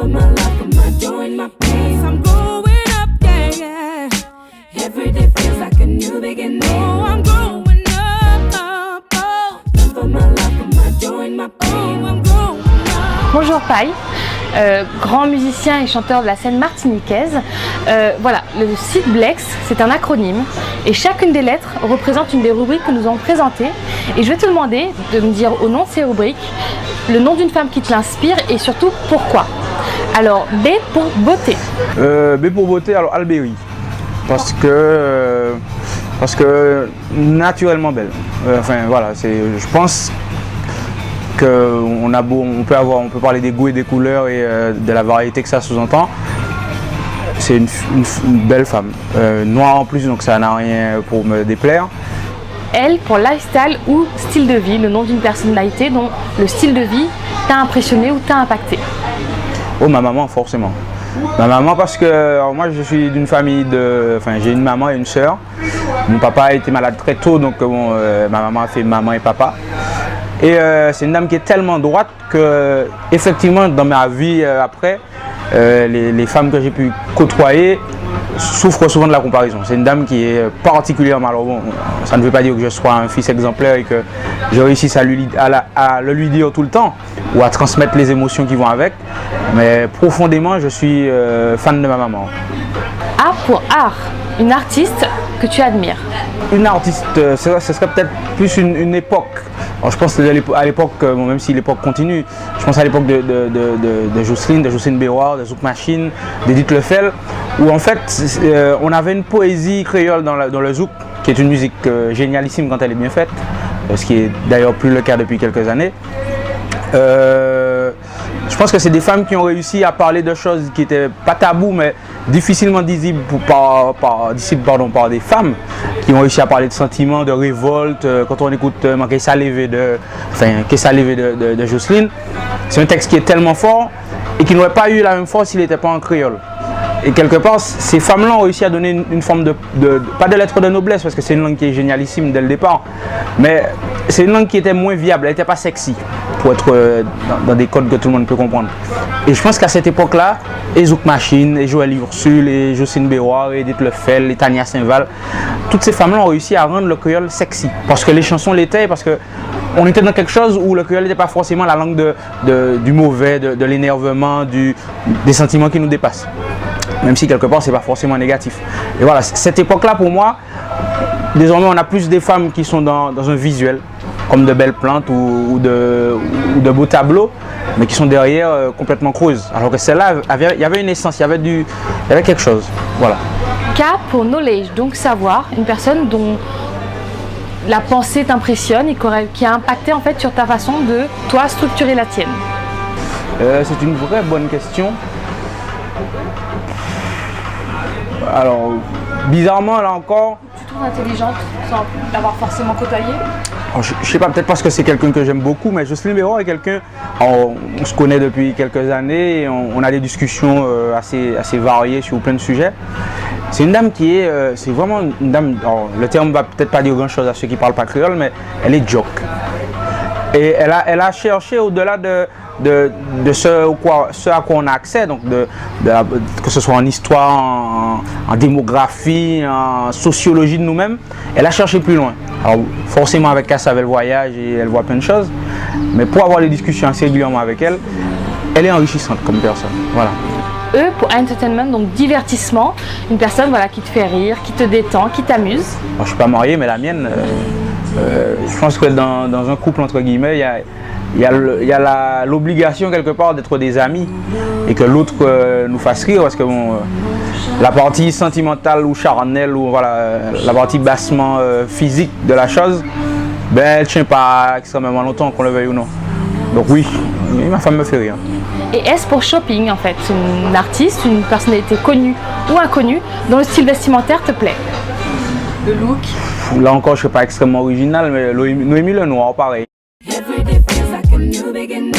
my life, I'm not doing my pain. I'm growing up, yeah, yeah. Every day feels like a new beginning. Oh, I'm growing up, oh. For my life, I'm not doing my pain. I'm growing up. Bonjour Paille, grand musicien et chanteur de la scène martiniquaise. Voilà, le site Blex, c'est un acronyme et chacune des lettres représente une des rubriques que nous avons présentées. Et je vais te demander de me dire au nom de ces rubriques le nom d'une femme qui te l'inspire et surtout pourquoi. Alors B pour beauté. B pour beauté, alors Alberi. Parce que naturellement belle. Enfin voilà, je pense qu'on peut parler des goûts et des couleurs et de la variété que ça sous-entend. C'est une belle femme, noire en plus, donc ça n'a rien pour me déplaire. L pour lifestyle ou style de vie, le nom d'une personnalité dont le style de vie t'a impressionné ou t'a impacté. Oh, ma maman, forcément. Ma maman, parce que alors moi je suis d'une famille j'ai une maman et une sœur. Mon papa a été malade très tôt, donc ma maman a fait maman et papa. Et c'est une dame qui est tellement droite que, effectivement, dans ma vie après, les femmes que j'ai pu côtoyer souffrent souvent de la comparaison. C'est une dame qui est particulièrement, alors bon, ça ne veut pas dire que je sois un fils exemplaire et que je réussisse à le lui dire tout le temps ou à transmettre les émotions qui vont avec, mais profondément je suis fan de ma maman. A pour art, une artiste que tu admires. Une artiste, ce serait peut-être plus une époque. Alors, je pense à l'époque, bon, même si l'époque continue, je pense à l'époque de Jocelyne Béroir, de Zouk Machine, d'Edith Lefel, où en fait on avait une poésie créole dans le zouk, qui est une musique génialissime quand elle est bien faite, ce qui est d'ailleurs plus le cas depuis quelques années. Je pense que c'est des femmes qui ont réussi à parler de choses qui n'étaient pas tabous mais difficilement dissibles par des femmes qui ont réussi à parler de sentiments, de révolte. Quand on écoute Qu'est-ce levé de Jocelyne, c'est un texte qui est tellement fort et qui n'aurait pas eu la même force s'il n'était pas en créole. Et quelque part, ces femmes-là ont réussi à donner une forme pas de lettre de noblesse, parce que c'est une langue qui est génialissime dès le départ, mais c'est une langue qui était moins viable, elle n'était pas sexy, pour être dans des codes que tout le monde peut comprendre. Et je pense qu'à cette époque-là, et Zouk Machine, et Joël Ursule, et Jocelyne Béroir, et Edith Lefel, et Tania Saint-Val, toutes ces femmes-là ont réussi à rendre le créole sexy, parce que les chansons l'étaient, parce que on était dans quelque chose où le créole n'était pas forcément la langue du mauvais, de l'énervement, des sentiments qui nous dépassent. Même si quelque part c'est pas forcément négatif. Et voilà, cette époque-là pour moi, désormais on a plus des femmes qui sont dans un visuel, comme de belles plantes ou de beaux tableaux, mais qui sont derrière complètement creuses. Alors que celle-là, il y avait une essence, il y avait quelque chose. Voilà. K pour knowledge, donc savoir, une personne dont la pensée t'impressionne et qui a impacté en fait sur ta façon de toi structurer la tienne. C'est une vraie bonne question. Alors, bizarrement, là encore... Tu trouves intelligente sans l'avoir forcément côtoyée? Je sais pas, peut-être parce que c'est quelqu'un que j'aime beaucoup, mais Jocelyne Béroir est quelqu'un... On se connaît depuis quelques années, et on a des discussions assez variées sur plein de sujets. C'est une dame qui est... c'est vraiment une dame... Alors, le terme va peut-être pas dire grand-chose à ceux qui parlent pas créole, mais elle est joke. Et elle a cherché au-delà de ce à quoi on a accès, donc que ce soit en histoire, en démographie, en sociologie de nous-mêmes, elle a cherché plus loin. Alors forcément avec Cass, elle voyage et elle voit plein de choses, mais pour avoir des discussions assez régulièrement avec elle, elle est enrichissante comme personne. Voilà. E pour entertainment, donc divertissement, une personne voilà, qui te fait rire, qui te détend, qui t'amuse. Je ne suis pas marié, mais la mienne, je pense que dans un couple entre guillemets, il y a l'obligation quelque part d'être des amis et que l'autre nous fasse rire, parce que bon, la partie sentimentale ou charnelle ou voilà, la partie bassement physique de la chose, ben elle ne tient pas extrêmement longtemps, qu'on le veuille ou non. Donc oui, ma femme me fait rire. Et S pour shopping en fait, une artiste, une personnalité connue ou inconnue dont le style vestimentaire te plaît. Le look. Là encore, je ne suis pas extrêmement original, mais Noémie Lenoir, pareil. Every day feels like a new beginning.